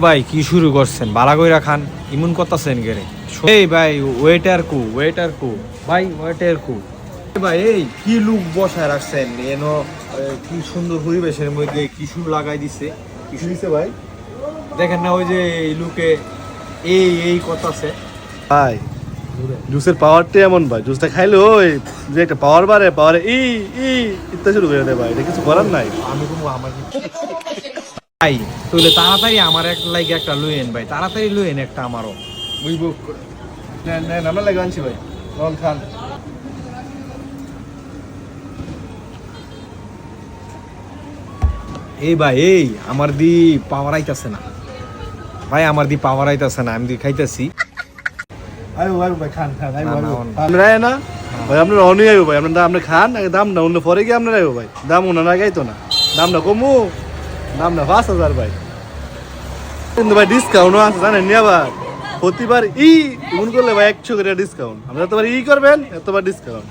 ভাই কি শুরু করছেন? বালা কইরা খান, ইমন করতেছেন গেরে। এই ভাই ওয়েটার কু ভাই ওয়েটার কু ভাই, এই কি লুক বসায় রাখছেন এনো, কি সুন্দর পরিবেশের মধ্যে কিছু লাগাই দিছে। কিছু দিছে ভাই? দেখেন না ওই যে এই লুকে এই করতেছে ভাই জুসের পাওয়ারটা এমন ভাই, জুসটা খাইলে ওই যে একটা পাওয়ার বাড়ে, পাওয়ারে ইত্যাদি শুরু করে দেয় ভাই, এটা কিছু করার নাই। আমি কোনো আমার ভাই তাহলে তাড়াতাড়ি আমার এক লাইক একটা লইয়েন ভাই, তাড়াতাড়ি লইয়েন একটা আমারও। বুঝবো নেন আমরা লাগে আনছি ভাই, নন খান। এই ভাই এই আমার দি পাওয়ার আইতাছে না ভাই, আমার দি পাওয়ার আইতাছে না, আমি দি খাইতাছি। আইবো আইবো ভাই, খান খান আইবো না, আইবো। না, আমরা আয় না ভাই, আপনারা অনেক আইবো ভাই, আপনারা আপনি খান আগে, দাম না অন্য পরে গিয়ে আপনারা আইবো ভাই, দাম ওনার আগেই তো না, দাম না কমু, দাম না 5,000 ভাই। কিন্তু ভাই ডিসকাউন্টও আছে জানেন নি, আবার প্রতিবার মন করলে ভাই 100 করে ডিসকাউন্ট, আমরা এতবার করবেন এতবার ডিসকাউন্ট।